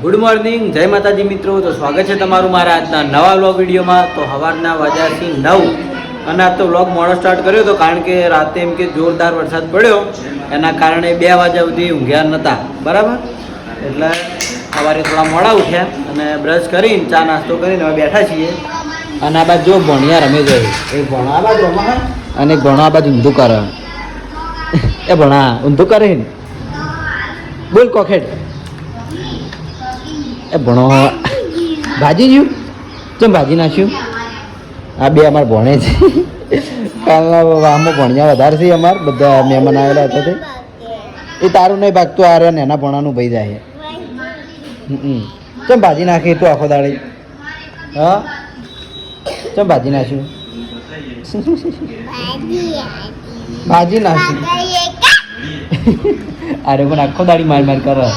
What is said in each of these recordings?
Good morning, જય માતાજી મિત્રો. તો સ્વાગત છે તમારું મારા આજના નવા વ્લોગ વિડીયોમાં. તો સવારના વાગ્યાથી 9 અને આજ તો વ્લોગ મોડો સ્ટાર્ટ કર્યો હતો કારણ કે રાતે એમ કે જોરદાર વરસાદ પડ્યો, એના કારણે 2 વાગ્યા સુધી ઊંઘ્યા નહોતા. બરાબર, એટલે સવારે થોડા મોડા ઉઠ્યા અને બ્રશ કરીને ચા નાસ્તો કરીને હવે બેઠા છીએ. અને આ બાજુ જો ભણિયા રમે જાય, એ ભણા આ બાજુ રમા અને ભણા આ બાજુ ઊંધું કરે. એ ભણા ઊંધું કરે ને, બોલ કોખેડ. એ ભણો ભાજી જ્યું ચમ ભાજી નાખ્યું. આ બે અમારે ભણે છે. કાલના આમાં ભણ્યા વધારે છે અમારે બધા મહેમાન આવેલા હતા તે. એ તારું નહીં ભાગતું આ રહ્યા એના ભણાનું ભાઈ જાય. ચમ ભાજી નાખી તું આખો દાડી? હા, ચમ ભાજી નાખ્યું? ભાજી નાખ્યું. અરે પણ આખો દાડી માર માર કરે.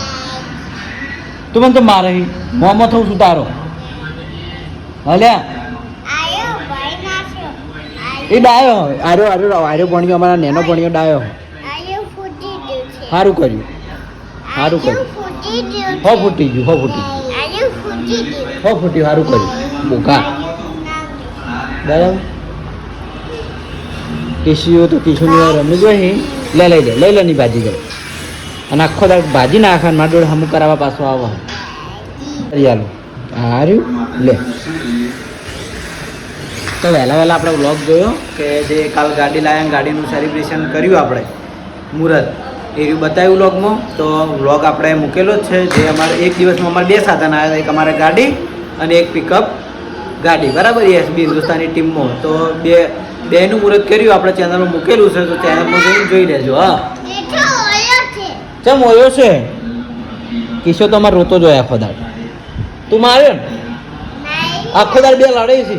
તું મને તો મારે મોમો થવું છું તારો. હલ્યા એ ડાયો આર્યો આર્યો આર્યો ભણ્યો, અમારા નેનો ભણ્યો ડાયો. સારું કર્યું, સારું કર્યું. હો ફૂટી ગયું, હો ફૂટી ગયું, હો ફૂટ્યું. સારું કર્યું બોકા. બરાબર, કિશીઓ તો કિશોની રમી જોઈ. લઈ લે ની ભાજી ગઈ અને આખો દાડ ભાજી નાખે. મારા જોડે હમું કરાવવા પાછો આવો. ચાલો હાર્યું લે. તો વહેલા આપણે વ્લોગ જોયો કે જે કાલ ગાડી લાવ્યા, ગાડીનું સેલિબ્રેશન કર્યું આપણે, મુહૂર્ત એ બતાવ્યું વ્લોગમાં. તો વ્લોગ આપણે મૂકેલો જ છે. જે અમારે એક દિવસમાં અમારે 2 સાધન આવ્યા હતા, એક અમારે ગાડી અને એક પિકઅપ ગાડી. બરાબર, એસબી હિન્દુસ્તાની ટીમમાં. તો બેનું મુહૂર્ત કર્યું આપણે ચેનલમાં મૂકેલું છે, તો ચેનલમાં જોઈ લેજો. હા, ચમ હોયો છે કિશો તો અમારે રોતો જોયા આખો દાડ. તું માર્યો ને આખો દાડ 2 લડે છે.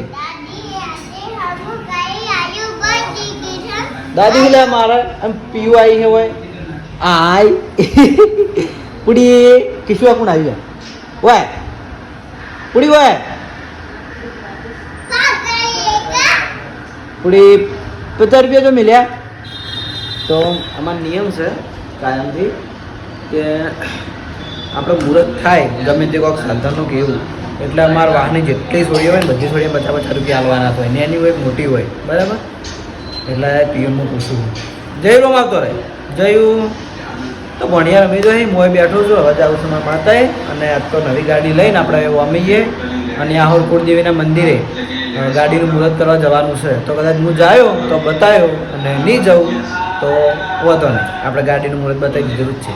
દાદી લે મારે એમ પીવું આવી છે હોય આય પુડી કિશો કોણ આવી જાય હોય પુડી હોય પુડી 50 રૂપિયા જો મળ્યા. તો અમારો નિયમ છે કાયમથી કે આપણે મુહૂર્ત થાય ગમે તે કોઈક સાધનનું કે એવું, એટલે અમારા વાહની જેટલી છોડીઓ હોય ને બધી છોડીઓ 50-50 રૂપિયા આલવાના હોય. નાની હોય મોટી હોય. બરાબર, એટલે પીએમમાં પૂછું. જયું રોમ આવતો રહે. જયું તો ભણિયા રમી જોઈએ. હું બેઠો છું, હવે જાઉં છું મારા માતાએ. અને આજ તો નવી ગાડી લઈને આપણે અમીએ અને આહોર કુળદેવીના મંદિરે ગાડીનું મુહૂર્ત કરવા જવાનું છે. તો કદાચ હું જાયો તો બતાવ્યો અને નહીં જાઉં તો વાંધો નહીં, આપણે ગાડીનું મુહૂર્ત બતાવી દીધું જ છે.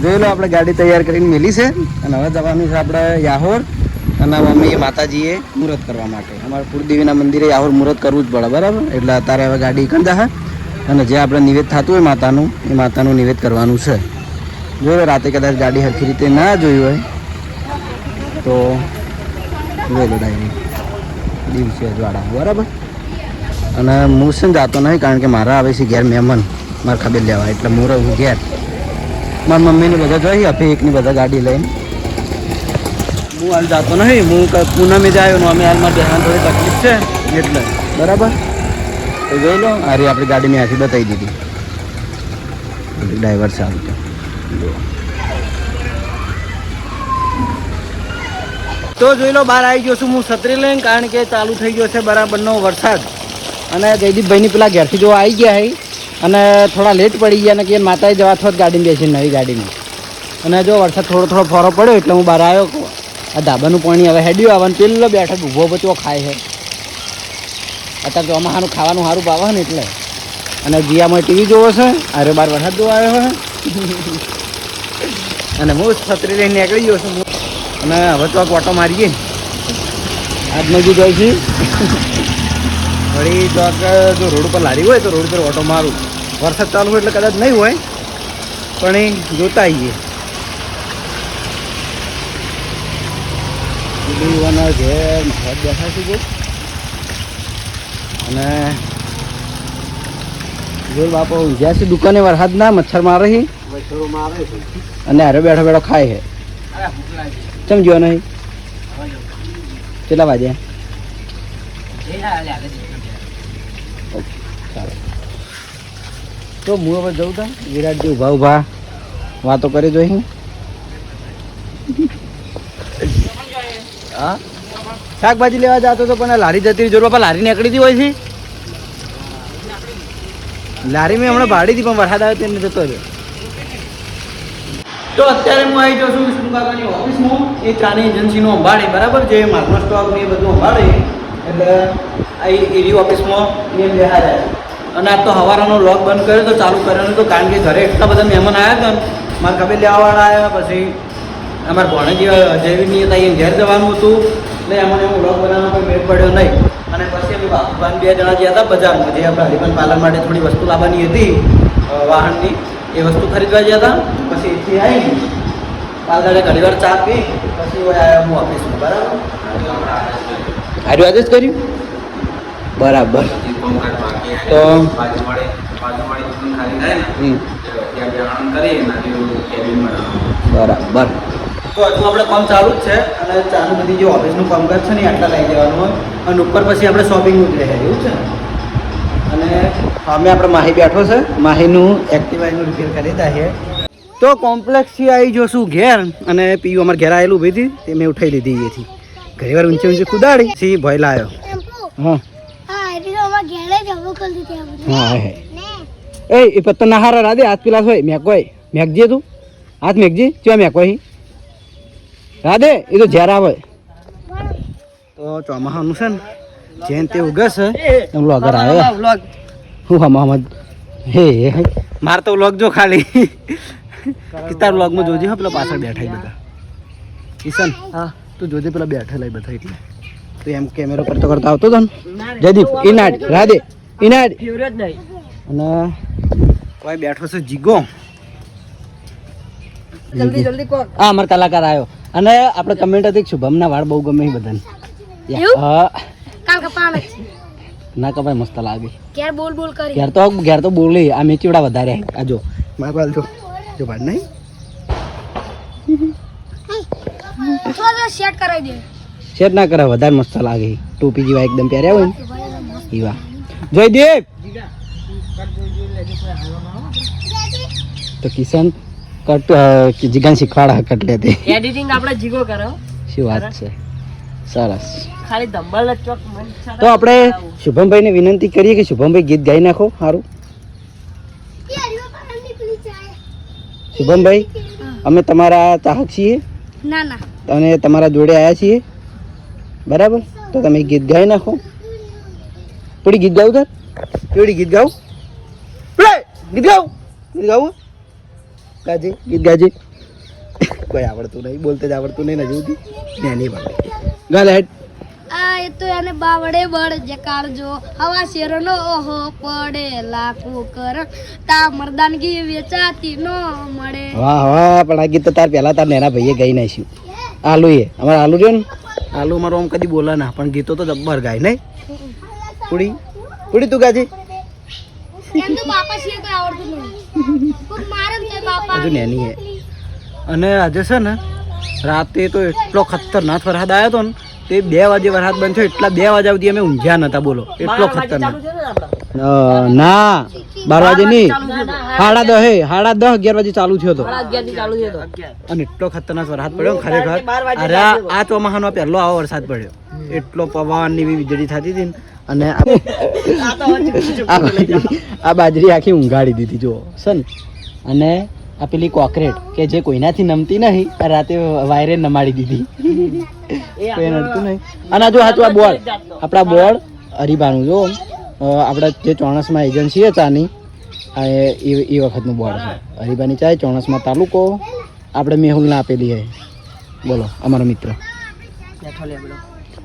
જોઈ લો, આપણે ગાડી તૈયાર કરીને મેલી છે અને હવે જવાનું છે આપણે યાહોર. અને મમ્મીએ માતાજીએ મુહૂર્ત કરવા માટે અમારે કુળદેવીના મંદિરે યાહોર મુહૂર્ત કરવું જ પડે. બરાબર, એટલે અત્યારે હવે ગાડી કંદા હે અને જે આપણે નિવેદ થતું હોય માતાનું, એ માતાનું નિવેદ કરવાનું છે. જોઈ લો, રાતે કદાચ ગાડી સરખી રીતે ના જોઈ હોય તો જોઈ લો ડાયરી દિવસે અજવાળા. બરાબર, અને હું છે ને જાતો નહીં કારણ કે મારા આવે છે ઘેર મહેમાન મારે ખબર લેવા, એટલે હું રહું ઘેર. મારા મમ્મીને બધા જોઈ આપે એકની બધા ગાડી લઈને. હું હાલ જાતો નહીં, હું પૂનમે જ આવ્યો ને અમે હાલમાં બેહાન થોડી તકલીફ છે એટલે. બરાબર, તો જોઈ લો અરે આપણી ગાડી મેં આથી બતાવી દીધી. ડ્રાઈવર સારું છે. તો જોઈ લો, બહાર આવી ગયો છું હું છત્રી લઈને, કારણ કે ચાલુ થઈ ગયો છે બરાબરનો વરસાદ. અને જયદીપભાઈની પેલા ઘેરથી જો આવી ગયા હે અને થોડા લેટ પડી ગયા ને કે માતાએ જવા થોત ગાડીમાં બેસીને નવી ગાડીમાં. અને જો વરસાદ થોડો ફોરો પડ્યો એટલે હું બહાર આવ્યો. આ ધાબાનું પાણી હવે હેડ્યું આવવાનું. પેલો બેઠક ઊભો બચો ખાય છે અત્યારે. તો આમાં સારું ખાવાનું સારું ભાવે ને એટલે. અને જીયામાં ટીવી જોવો છે, અરે બાર વરસાદ જોવા આવ્યો છે અને હું છત્રી લઈને નીકળી ગયો છું. અને હવે તો ઓટો મારીએ આજનો બી જાય છે વળી. તો જો રોડ ઉપર લારી હોય તો રોડ ઉપર ઓટો મારું. વરસાદ ચાલુ હોય એટલે કદાચ નહીં હોય, પણ એ જોતા આવીએ. યુવાના ઘેર મહારાજ બેઠા છે જો. અને જો બાપો ઊંઝ્યા છે દુકાને, વરસાદના મચ્છર મારે છે અને હારે બેઠો ખાય છે. ચમ ગયો નહીં? કેટલા વાગ્યા? ચાલો તો હું હવે જઉં તા વિરાટજી ઉભા ઉભા વાતો કરી જોઈ. હા શાકભાજી લેવા જતો તો પણ લારી જતી જરૂર પણ લારી નીકળી હતી હોય છે. લારી મેં હમણાં ભાડી હતી પણ વરસાદ આવે તેને જતો રહ્યો. તો અત્યારે હું આવી જાઉં છું વિષ્ણુ કાકાની ઓફિસમાં. એ ચાની એજન્સીનો સંભાળે બરાબર, જે માર્કનો સ્ટોક ને એ બધું સંભાળે એટલે આ એરી ઓફિસમાં એ બેહાર અને આ તો હવારાનો લોક બંધ કર્યો તો ચાલુ કર્યો તો કારણ કે ઘરે એટલા બધા મહેમાન આવ્યા હતા ને મારા કપે લેવાવાળા આવ્યા. પછી અમારા ભણે જેવી હતા એ ઘેર જવાનું હતું એટલે એમાં એમાં લોક બનાવવાનો કોઈ મેળ પડ્યો નહીં. અને પછી અમે બાપુભાન 2 જણા ગયા હતા બજારમાં, જે આપણે હરિભાન પાર્લર માટે થોડી વસ્તુ લાવવાની હતી વાહનની, એ વસ્તુ ખરીદવા ગયા હતા. પછી એથી આવી પાર્લરે ઘણી વાર ચા પી પછી આવ્યા હું ઓફિસમાં. બરાબર આજે જ કર્યું બરાબર. તો બરાબર. તો હજુ આપણે કામ ચાલુ જ છે અને ચાનું બધી જે ઓફિસનું કામકાજ છે ને આટલા લઈ જવાનું હોય અને ઉપર પછી આપણે શોપિંગનું જ રહે એવું છે. અને અમે આપણે માહી બેઠો છે, માહીનું એક્ટિવાનું રિપેર કરી દઈએ. તો કોમ્પ્લેક્સથી આવી જોશું ઘેર અને પીયું અમારે ઘેર આવેલું ઉભી હતી તે મેં ઉઠાઈ લીધી એથી ઘણી વાર ઊંચી ઊંચી કુદાડી સી ભય લાવ્યો. હા હા એ પત્તા ના હારા રાધે હાથ પેલા હોય મેકોય મેકજે તું હાથ મેકજી ચો મેકોય રાધે એ તો ઝેર આવે. તો ચોમાસાનું છે ને જેન તે ઉગસ એમ વ્લોગર આવે હું હમદ હે મારે તો વ્લોગ જો ખાલી તાર વ્લોગમાં જોજે હા પેલા પાછળ બેઠા બધા કિશન. હા તું જોજે પેલા બેઠેલા બધા એટલે તો એમ કેમેરો કરતો કરતો આવતો હતો ને જયદીપ ઇનાડ રાધે ઇનાડ અને કોઈ બેઠો છે જીગો. જલ્દી જલ્દી કો આ અમાર કલાકાર આવ્યો અને આપણે કમેન્ટ હતી શુભમના વાળ બહુ ગમે બધાને. હા કાલ કપાણ ના કપાય મસ્ત લાગે. ઘેર બોલ બોલ કરી ઘેર તો બોલી આ મેચીવડા વધારે આ જો માર બાલ જો ભાડ નહીં થોડો સેટ કરાવી દે. સેટ ના કરે વધારે મસ્ત લાગે. ટોપી જેવા એકદમ પહેર્યા હોય ને એવા. જયદીપ તો કિશન કટ જીગાન શીખવાડા કટ લેતે એડિટિંગ આપણે જીગો કરો. શું વાત છે સરસ. ખાલી ધંબલ ચોક. તો આપણે શુભમભાઈને વિનંતી કરીએ કે શુભમભાઈ ગીત ગાઈ નાખો સારું. શુભમભાઈ અમે તમારા ચાહક છીએ અને તમારા જોડે આવ્યા છીએ બરાબર, તો તમે ગીત ગાઈ નાખો. થોડી ગીત ગાવું તાર કેવડી ગીત ગાવું ગીત ગાવું ગાજે ગીત ગાજે. કોઈ આવડતું નહીં, બોલતે જ આવડતું નહીં ને જોતી નહીં ગાલે હેડ. આ એ તો એને બાવડે બળ જકારજો હવા શેરનો ઓહો પડે લાખો કર તા મર્દાનગી વેચાતી નો મળે. વાહ વાહ પણ આ ગીત તો તાર પહેલા તાર નેના ભાઈએ ગાઈ નાખ્યું. આલુ એ અમારા આલુ રહ્યો ને આલુ મારો આમ કદી બોલા ના પણ ગીતો તો જબ્બર ગાય નહીં. કુડી કુડી તું ગાજે. એમ તો બાપા સિવાય કોઈ આવડતું નહીં. કોઈ મારે તો બાપા હજુ નેની હે. અને આજે છે ને રાતે તો એટલો ખતરનાક વરસાદ આવ્યો હતો ને તે 2 વાગે વરસાદ બંધ થયો એટલા 2 વાગ્યા સુધી અમે ઊંઘ્યા નતા. બોલો એટલો ખતરનાક. ના 12 વાગે નહીં 10:30 11 વાગે ચાલુ થયો હતો અને એટલો ખતરનાક વરસાદ પડ્યો ખરેખર. અરે આ ચોમાસાનો પહેલો આવો વરસાદ પડ્યો. એટલો પવન ની વીજળી થતી હતી અને આ બાજરી આખી ઊંઘાડી દીધી જો સન. અને આ પેલી કોકરેટ કે જે કોઈનાથી નમતી નહીં રાતે વાયરે નમાડી દીધી કોઈ નડતું નહીં. અને જો સાચું આ બોર્ડ આપણા બોર્ડ હરિભાનું જો આપણા જે ચોણસમાં એજન્સી છે ચાની એ વખતનું બોર્ડ છે હરિભાની ચાય ચોણસમાં તાલુકો આપણે મેહુલને આપેલી છે. બોલો અમારો મિત્ર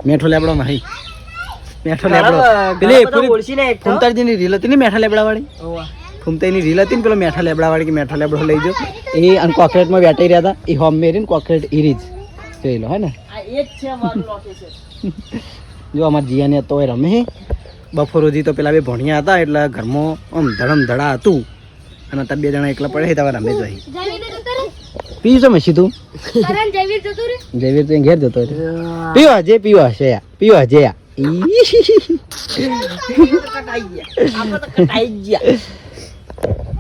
મેઠો લેબડો નહીં મેઠો લેબડો પેલી ફૂમતાજીની રીલ હતી ને મેઠા લેબડા વાળી ફૂમતાઈની રીલ હતી ને પેલો મેઠા લેબડા વાળી કે મેઠો લેબડો લઈ જાઓ એ અને કોકરેટમાં બેઠી રહ્યા હતા એ હોમ મેરીને કોકરેટ ઇરીજ જોઈ લો હે ને. જો અમારા જીયાને તો એ રમે બફોરોજી તો પેલા બે ભણ્યા હતા એટલે ઘરમાં આમ ધડમ ધડા હતું અને અત્યારે 2 જણા એકલા પડે તમે રમે જ પીવું છો મસી તું જયવીર તો ઘેર જતો પીવા જે પીવા છે પીવા જે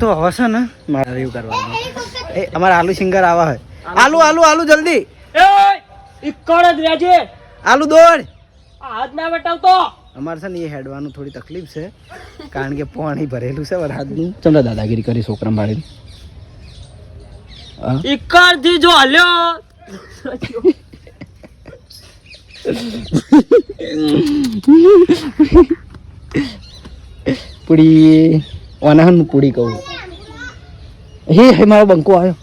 તો હશે ને મારે એવું કરવાનું. એ અમારા આલુ સિંગર આવા હોય. આલુ આલુ આલુ જલ્દી ઇકડ જ રહેજે. આલુ દોડ. હાથ ના વટાવતો. અમારે છે ને એ હેડવાનું થોડી તકલીફ છે કારણ કે પાણી ભરેલું છે વરસાદનું. ચમડા દાદાગીરી કરી છોકરા બાળી. ઇકડ થી જો હલ્યો પૂડી ઓના પૂડી કહું. હે મારો બંકો આવ્યો.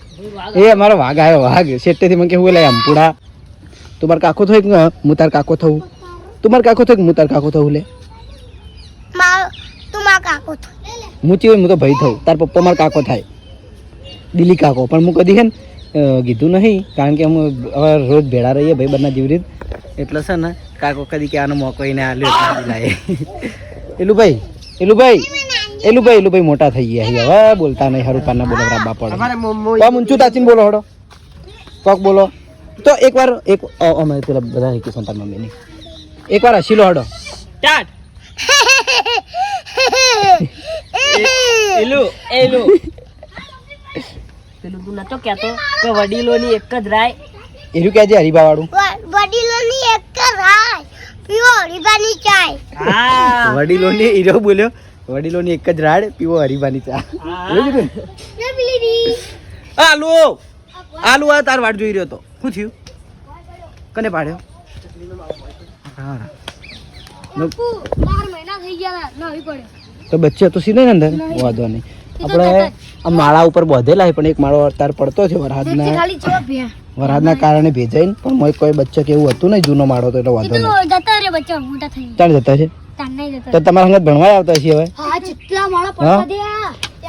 એ અમારો વાઘ આવ્યો. વાઘ શેઠેથી મને કેવું લે આમ પૂડા તું માર કાકો થયું કે હું તાર કાકો થવું. તું માર કાકો થયું કે હું તાર કાકો થવું લે. હું ચીવું હું તો ભાઈ થયું. તાર પપ્પા માર કાકો થાય દિલ્હી કાકો. પણ હું કદી છે ને કીધું નહીં કારણ કે અમે હવે રોજ ભેળા રહીએ ભાઈ બંને જેવી રીત એટલે છે ને કાકો કદી કે આનો મોકો એને આલ્યો લાય. એલુભાઈ એલુભાઈ એલુભાઈ એલુભાઈ મોટા થઈ ગયા હવે બોલતા નહીં. હારું પાના બોલો રાબા પડે કોમ ઊંચું તાચીને બોલો હડો કોક બોલો તો એકવાર એક અમે પેલા બધા શીખી સંતાન મમ્મીની એકવાર હસી લો હડો સ્ટાર્ટ. એલું એલું પેલું તું નતો કહેતો કે વડીલોની એક જ રાય. એરું કહેજે હરીબા વાળું. વડીલોની એક જ રાય પીવો હરીબાની ચાય. હા વડીલોની હીરો બોલ્યો વડીલોની એક જ રાડ પીવો હરીબાની ચા. આલુ આલુ આ તાર વાટ જોઈ રહ્યો તો શું થયું કને પાડ્યો. હા 12 મહિના થઈ ગયા નવી પડ્યો તો બચ્ચે તો સીધે ને અંદર વાંધો નહીં. આપણે આ માળા ઉપર બાંધેલા પણ એક માળો તાર પડતો છે વરસાદના કારણે ભેજાઈને પણ મોય કોઈ બચ્ચો કે એવું હતું નહીં જૂનો માળો તો એટલે વાંધો નહીં. ચાલ જતા છે તો તમારા સંગત ભણવા આવતા છે હવે.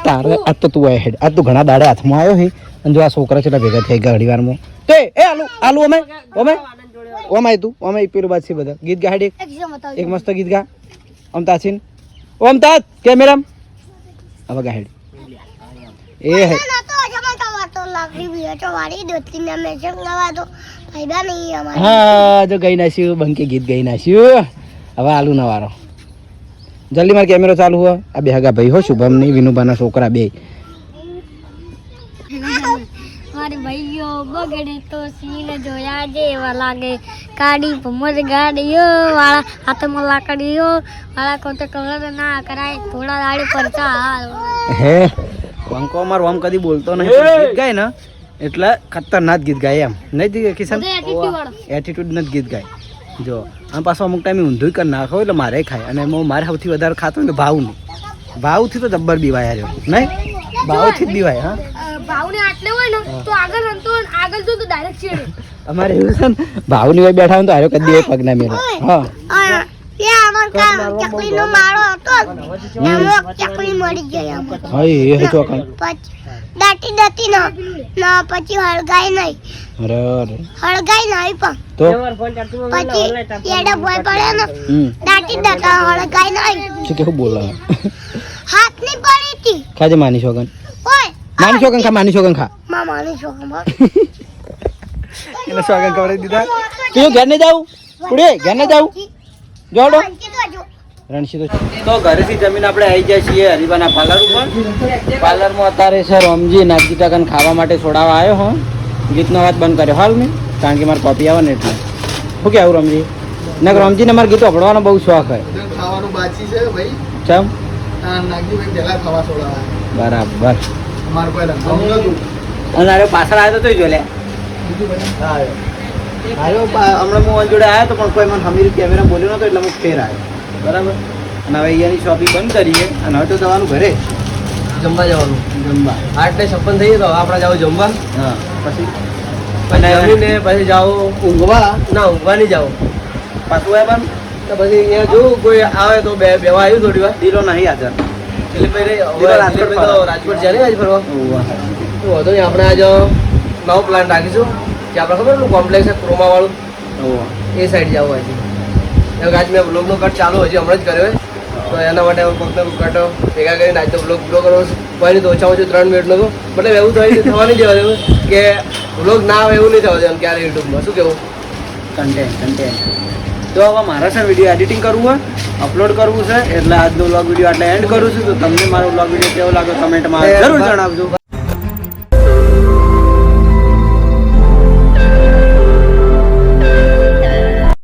તારે આજ તો તું હેડ આજ તું ઘણા દાડે હાથમાં આવ્યો છે અને જો આ છોકરા છે ભેગા થઈ ગયા ઘડી વારમાં તો એ આલુ આલુ અમે અમે ઓમાય તું ઓમાય પેલું બાદ છે બધા ગીત ગાડ એક મસ્ત ગીત ગા ઓમ તાસીન ઓમ તાત કેમેરામ હવે ગાડ એ હે હા જો ગઈ નાખ્યું બંકે ગીત ગઈ નાખ્યું. હવે આલુ ના વારો જલ્દી મારો કેમેરો ચાલુ હોય. આ બે હગા ભાઈ હો શુભમ ની વિનુભાના છોકરા બે. મારી ભાઈઓ બગડે તો સીને જોયા જેવા લાગે કાડી ભમર ગાડીઓ વાળા હાથમાં લાકડીઓ વાળા કોતે કલર ના કરાય થોડા દાડે પરચા હે બંકો માર ઓમ કદી બોલતો નહીં ગીત ગાય ને એટલે ખતરનાક ગીત ગાય એમ નહીં કિશન એટીટ્યુડ નથી ગીત ગાય જો આમ પાછો અમુક ટાઈમે ઊંધું કરી નાખો એટલે મારે ખાય અને મારે સૌથી વધારે ખાતો હોય તો ભાવનું ભાવથી તો જબ્બર બીવાય હાર્યો નહીં ભાવથી જ બીવાય. હા ભાવને આટલે હોય ને તો આગળ રમતો આગળ તો ડાયરેક્ટ છેડે અમારે એવું છે ને ભાવની હોય બેઠા હોય તો હાર્યો કદી પગ ના મેળો. હા ચકલીનો માળો હતો એમાં ચકલી મળી ગઈ હા એ ચોકન દાટી દાટી ના પછી હળગાઈ નહીં અરે અરે હળગાઈ નહીં પણ તો પછી એડા ભોય પડે ને દાટી દાટા હળગાઈ નહીં શું કેવું બોલો હાથ ની પડી હતી ખાજે માની છોકન ઓય માની છોકન ખા માની છોકન ખા મામાની છોકરા એને છોકન ખવડાવી દીધા. તું ઘર ને જાવ પુડે ઘર ને જાવ જોડો રણસી તો ઘરેથી જમીન આપણે આવી જાય છીએ હરીબાના પાર્લર ઉપર. પાર્લરમાં અત્યારે સર રમજી નાગજી ટકન ખાવા માટે છોડાવવા આવ્યો હો. ગીતનો વાત બંધ કર્યો હાલ મેં કારણ કે મારે કોપી આવે ને એટલે શું કેવું રમજી ને રમજીને મારે ગીત સાંભળવાનો બહુ શોખ હોય. ખાવાનું બાકી છે ભાઈ ચમ નાગજીભાઈ પહેલા ખાવા છોડાવા બરાબર અમારે કોઈ રંગો નતું અને અરે પાછળ આવ્યો તો જો લે આવ્યો હમણાં હું જોડે આવ્યો તો પણ કોઈ મને હમીર કેમેરા બોલ્યો નતો એટલે હું ફેર આવ્યો બરાબર. અને હવે અહીંયાની શોપિંગ બંધ કરીએ અને હવે તો જવાનું ઘરે જમવા જવાનું. જમવા 8:56 થઈ તો આપણે જાવ જમવા. હા પછી જમીને પછી જાઓ ઊંઘવા ના ઊંઘવા નહીં જાઓ પાછું આવ્યા બંધ તો પછી અહીંયા જોઉં કોઈ આવે તો બેવા આવ્યું થોડી વાર. દિલો નહીં હાજર દિલીપભાઈ તો રાજકોટ જાય ને આજ ફરવા તો વધુ નહીં આપણે આજ નવો પ્લાન રાખીશું કે આપણે ખબર પેલું કોમ્પ્લેક્સ છે ક્રોમા વાળું એ સાઈડ જવું હોય છે. આજ મેં બ્લોગનો કટ ચાલુ હજી હમણાં જ કર્યો તો એના માટે પગનો કટ ભેગા કરીને આજ તો બ્લોગ કરવો કોઈ નહીં તો ઓછામાં ઓછું 3 મિનિટનો તો મતલબ એવું થવા નહીં જવા દેવું કે બ્લોગ ના આવે એવું નહીં થવા દેવાનું ક્યારે યુટ્યુબમાં શું કેવું કન્ટેન્ટ તો હવે મારે છે વિડીયો એડિટિંગ કરવું હોય, અપલોડ કરવું છે, એટલે આજનો વ્લોગ વિડીયો આટલે એન્ડ કરું છું. તો તમને મારો વ્લોગ વિડીયો કેવો લાગ્યો કમેન્ટમાં જરૂર જણાવજો.